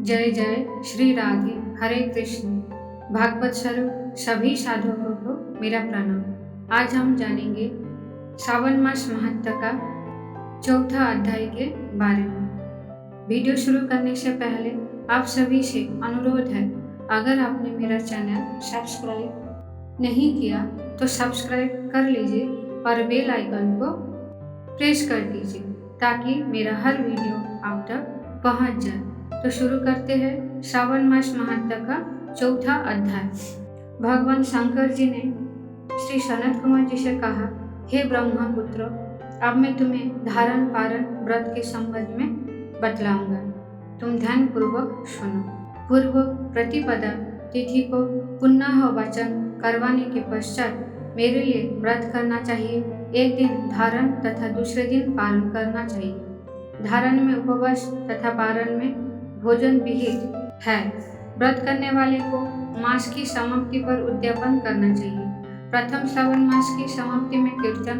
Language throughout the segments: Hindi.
जय जय श्री राधे। हरे कृष्ण। भागवत स्वरूप सभी साधकों को मेरा प्रणाम। आज हम जानेंगे श्रावण मास महत्व का चौथा अध्याय के बारे में। वीडियो शुरू करने से पहले आप सभी से अनुरोध है, अगर आपने मेरा चैनल सब्सक्राइब नहीं किया तो सब्सक्राइब कर लीजिए और बेल आइकन को प्रेस कर दीजिए ताकि मेरा हर वीडियो आप तक पहुंच जाए। तो शुरू करते हैं श्रावण मास महत्व का चौथा अध्याय। भगवान शंकर जी ने श्री सनत कुमार जी से कहा, हे ब्रह्मपुत्र, अब मैं तुम्हें धारण पारण व्रत के संबंध में बतलाऊंगा, तुम ध्यान पूर्वक सुनो। पूर्व प्रतिपदा तिथि को पुनः वचन करवाने के पश्चात मेरे लिए व्रत करना चाहिए। एक दिन धारण तथा दूसरे दिन पारण करना चाहिए। धारण में उपवास तथा पारण में भोजन विहित है। व्रत करने वाले को मास की समाप्ति पर उद्यापन करना चाहिए। प्रथम श्रावण मास की समाप्ति में कीर्तन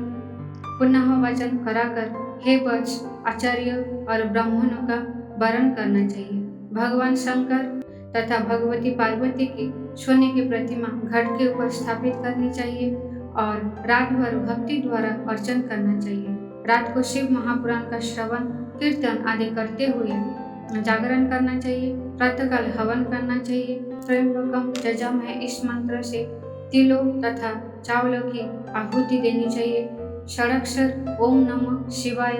पुनः वचन कराकर हे वत्स आचार्य और ब्राह्मणों का वरण करना चाहिए। भगवान शंकर तथा भगवती पार्वती की सोने की प्रतिमा घट के ऊपर स्थापित करनी चाहिए और रात भर भक्ति द्वारा अर्चन करना चाहिए। रात को शिव महापुराण का श्रवण कीर्तन आदि करते हुए जागरण करना चाहिए। प्रातःकाल हवन करना चाहिए। त्र्यंबकम यजामहे इस मंत्र से तिलों तथा चावलों की आहुति देनी चाहिए। षडाक्षर ओम नमः शिवाय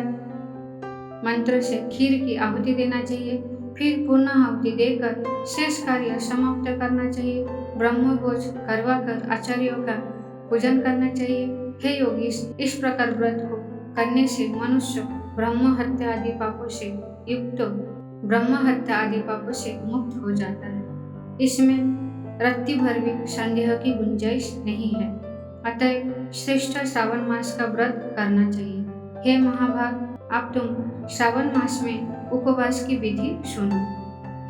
मंत्र से खीर की आहुति देना चाहिए। फिर पुनः आहुति देकर शेष कार्य समाप्त करना चाहिए। ब्रह्मभोज करवाकर आचार्यों का पूजन करना चाहिए। हे योगीश, इस प्रकार व्रत को करने से मनुष्य ब्रह्म हत्या आदि पापों से मुक्त हो जाता है। इसमें रत्ती भर भी संदेह की गुंजाइश नहीं है। अतः श्रेष्ठ श्रावण मास का व्रत करना चाहिए। हे महाभाग, अब तुम श्रावण मास में उपवास की विधि सुनो।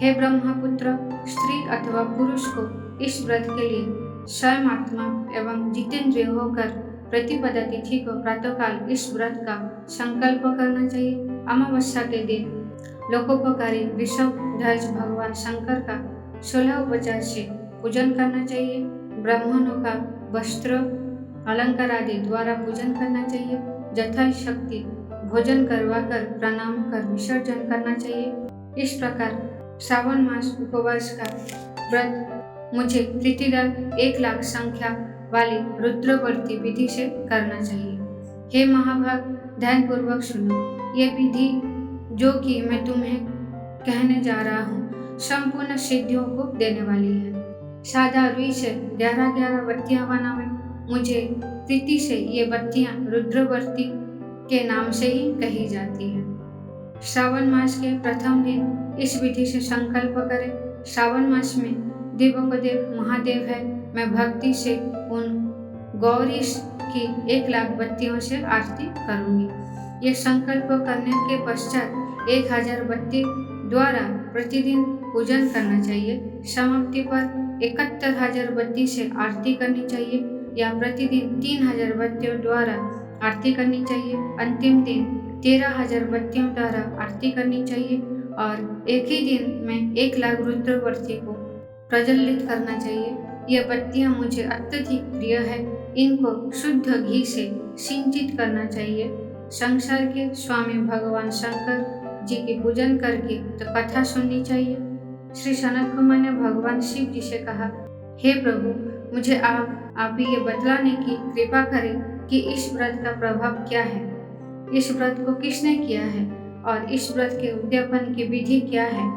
हे ब्रह्मपुत्र, स्त्री अथवा पुरुष को इस व्रत के लिए स्वयं आत्मा एवं जितेंद्रिय होकर प्रतिपदा तिथि को प्रातःकाल इस व्रत का संकल्प करना चाहिए। अमावस्या के दिन लोकोपकारी वृषभ ध्वज भगवान शंकर का 16 उपचार से पूजन करना चाहिए। ब्राह्मणों का वस्त्र अलंकार आदि द्वारा पूजन करना चाहिए। यथाशक्ति भोजन करवाकर प्रणाम कर विसर्जन करना चाहिए। इस प्रकार श्रावण मास उपवास का व्रत मुझे प्रीतिदायक 1 लाख संख्या वाली रुद्रवर्ती विधि से करना चाहिए। हे महाभाग, ध्यान पूर्वक सुनो। ये विधि जो कि मैं तुम्हें कहने जा रहा हूँ संपूर्ण सिद्धियों को देने वाली है। सादा रुई से 11 बत्तियां बनावे। मुझे प्रीति से ये बत्तियां रुद्रवर्ती के नाम से ही कही जाती है। श्रावण मास के प्रथम दिन इस विधि से संकल्प करें। श्रावण मास में देवोपदेव महादेव है। मैं भक्ति से उन गौरीश की 1 लाख बत्तियों से आरती करूंगी। ये संकल्प करने के पश्चात 1000 बत्ती द्वारा प्रतिदिन पूजन करना चाहिए। समाप्ति पर 71,000 बत्ती से आरती करनी चाहिए या प्रतिदिन 3000 बत्तियों द्वारा आरती करनी चाहिए। अंतिम दिन 13,000 बत्तियों द्वारा आरती करनी चाहिए और एक ही दिन में 1 लाख रुद्रवर्ती को प्रज्वलित करना चाहिए। ये बत्तियां मुझे अत्यधिक प्रिय है। इनको शुद्ध घी से सिंचित करना चाहिए। संसार के स्वामी भगवान शंकर जी की पूजन करके तो कथा सुननी चाहिए। श्री सनत कुमार ने भगवान शिव जी से कहा, हे प्रभु, मुझे आप ये बतलाने की कृपा करें कि इस व्रत का प्रभाव क्या है, इस व्रत को किसने किया है और इस व्रत के उद्यापन की विधि क्या है।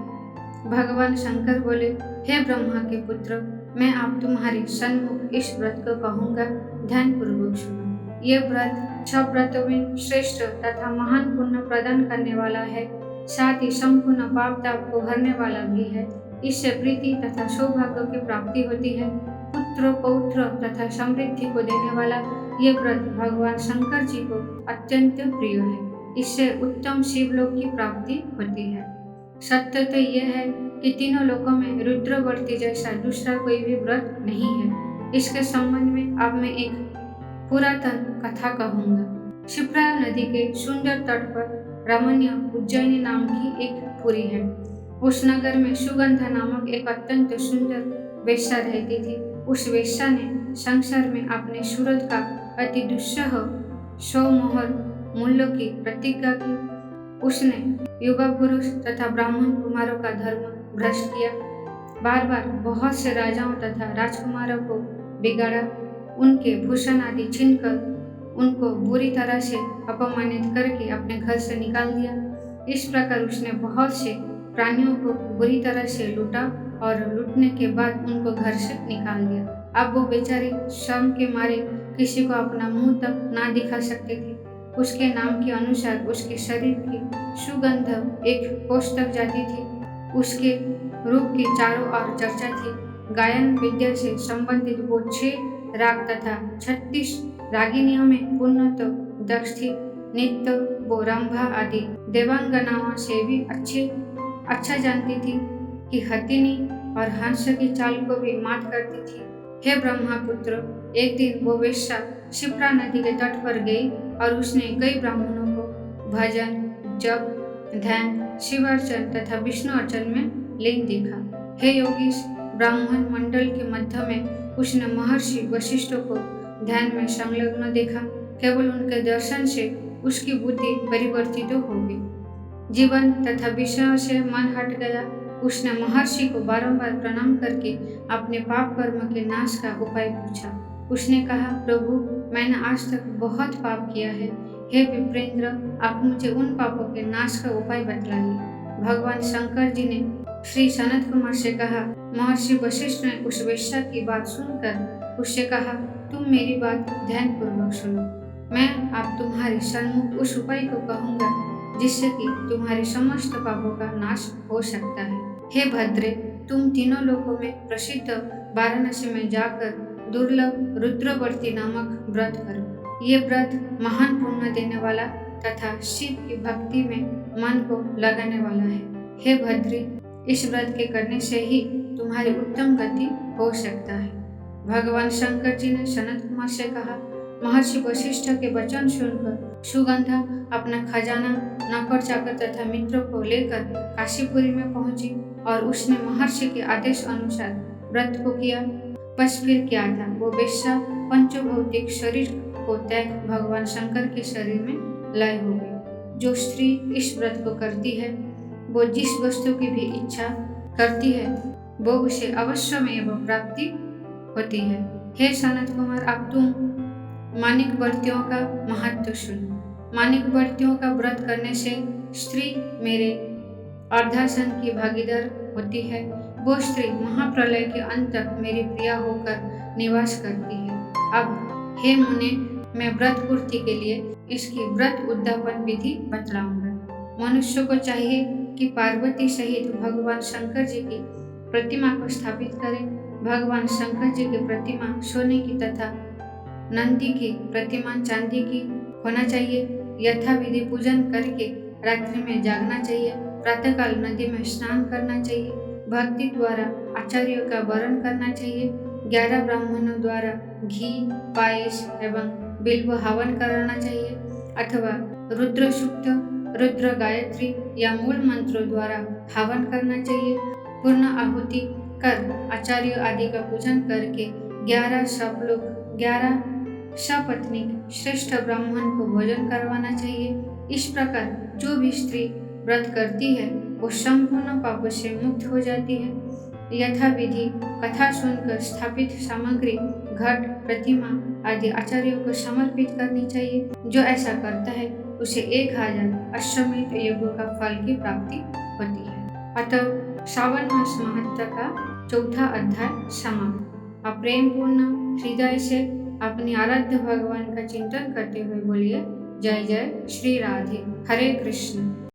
भगवान शंकर बोले, हे ब्रह्मा के पुत्र, मैं आप तुम्हारे सन्मुख इस व्रत को कहूँगा, ध्यान पूर्वक सुनो। ये व्रत 6 व्रतों में श्रेष्ठ तथा महान पुण्य प्रदान करने वाला है, साथ ही संपूर्ण पाप ताप को हरने वाला भी है। इससे प्रीति तथा सौभाग्य की प्राप्ति होती है। पुत्र पौत्र तथा समृद्धि को देने वाला ये व्रत भगवान शंकर जी को अत्यंत प्रिय है। इससे उत्तम शिवलोक की प्राप्ति होती है। सत्य तो यह है कि तीनों लोकों में रुद्रवर्ती जैसा दूसरा कोई भी व्रत नहीं है। इसके संबंध में अब मैं एक पुरातन कथा कहूँगा। क्षिप्रा नदी के सुंदर तट पर रमणीय उज्जैनी नाम की एक पुरी है। उस नगर में सुगंधा नामक एक अत्यंत सुंदर वेश्या रहती थी। उस वेश्या ने संसार में अपने सूरत का अति दुस्सह 100 मोहर मूल्यों की प्रतिज्ञा की। उसने युवा पुरुष तथा ब्राह्मण कुमारों का धर्म भ्रष्ट किया, बार बार बहुत से राजाओं तथा राजकुमारों को बिगाड़ा, उनके भूषण आदि छीनकर उनको बुरी तरह से अपमानित करके अपने घर से निकाल दिया। इस प्रकार उसने बहुत से प्राणियों को बुरी तरह से लूटा और लूटने के बाद उनको घर से निकाल दिया। अब वो बेचारी शर्म के मारे किसी को अपना मुंह तक ना दिखा सकते थे। उसके नाम के अनुसार उसके शरीर की सुगंध एक कोस तक जाती थी। उसके रूप की चारों ओर चर्चा थी। गायन विद्या से संबंधित वो 6 राग तथा 36 रागिनियों में पूर्णतः दक्ष थी। नित्य वो रंभा आदि देवांगनाओं से भी अच्छा जानती थी कि हथिनी और हंस की चाल को भी मात करती थी। हे ब्रह्मपुत्र, एक दिन वो वेश्या शिप्रा नदी के तट पर गई और उसने कई ब्राह्मणों को भजन, जप, ध्यान, शिवार्चन तथा विष्णु अर्चन में लीन देखा। हे योगीश, ब्राह्मण मंडल के मध्य में उसने महर्षि वशिष्ठ को ध्यान में संलग्न देखा। केवल उनके दर्शन से उसकी बुद्धि परिवर्तित हो गई। जीवन तथा विषयों से मन हट गया। उसने महर्षि को बारंबार प्रणाम करके अपने पाप कर्म के नाश का उपाय पूछा। उसने कहा, प्रभु, मैंने आज तक बहुत पाप किया है। हे विप्रेंद्र, आप मुझे उन पापों के नाश का उपाय बतलाइए। भगवान शंकर जी ने श्री सनत कुमार से कहा। महर्षि वशिष्ठ ने उस वेश्या की बात सुनकर उससे कहा, तुम मेरी बात ध्यानपूर्वक सुनो। मैं अब तुम्हारे सन्मुख उस उपाय को कहूँगा जिससे कि तुम्हारे समस्त पापों का नाश हो सकता है। हे भद्रे, तुम तीनों लोकों में प्रसिद्ध वाराणसी में जाकर दुर्लभ रुद्रवर्ती नामक व्रत करो। ये व्रत महान पुण्य देने वाला तथा शिव की भक्ति में मन को लगाने वाला है। हे भद्रे, इस व्रत के करने से ही तुम्हारी उत्तम गति हो सकता है। भगवान शंकर जी ने सनत कुमार से कहा। महर्षि वशिष्ठ के वचन सुनकर सुगंधा अपना खजाना, नौकर चाकर तथा मित्रों को लेकर काशीपुरी में पहुंची और उसने महर्षि के आदेश अनुसार व्रत को किया। बस फिर क्या था, वो वेश्या पंचभौतिक शरीर को त्याग भगवान शंकर के शरीर में लय हो गई। जो स्त्री इस व्रत को करती है, वो जिस वस्तु की भी इच्छा करती है वो उसे अवश्य में प्राप्ति होती है। हे सनत कुमार, अब तुम मानिक व्रतियों का महत्व सुनो। मानिक व्रतियों का व्रत करने से स्त्री मेरे अर्धासन की भागीदार होती है। वो स्त्री महाप्रलय के अंत तक मेरी प्रिया होकर निवास करती है। अब हे मुने, मैं व्रत पूर्ति के लिए इसकी व्रत उद्यापन विधि बतलाऊंगा। मनुष्य को चाहिए कि पार्वती सहित भगवान शंकर जी की प्रतिमा को स्थापित करें। भगवान शंकर जी की प्रतिमा सोने की तथा नंदी की प्रतिमा चांदी की होना चाहिए। यथाविधि पूजन करके रात्रि में जागना चाहिए। प्रातःकाल नदी में स्नान करना चाहिए। भक्ति द्वारा आचार्यों का वरण करना चाहिए। 11 ब्राह्मणों द्वारा घी, पायस एवं बिल्व हवन कराना चाहिए अथवा रुद्र सूक्त, रुद्र गायत्री या मूल मंत्रों द्वारा हवन करना चाहिए। पूर्ण आहुति कर आचार्य आदि का पूजन करके 11 सपत्नीक श्रेष्ठ ब्राह्मण को भोजन करवाना चाहिए। इस प्रकार जो भी स्त्री व्रत करती है वो संपूर्ण पापों से मुक्त हो जाती है। यथाविधि कथा सुनकर स्थापित सामग्री घट, प्रतिमा आदि आचार्यों को समर्पित करनी चाहिए। जो ऐसा करता है उसे 1000 अश्वमेध यज्ञों का फल की प्राप्ति होती है। अतः श्रावण मास महत्व का 4था अध्याय समाप्त। आप प्रेम पूर्ण हृदय से अपने आराध्य भगवान का चिंतन करते हुए बोलिए, जय जय श्री राधे। हरे कृष्ण।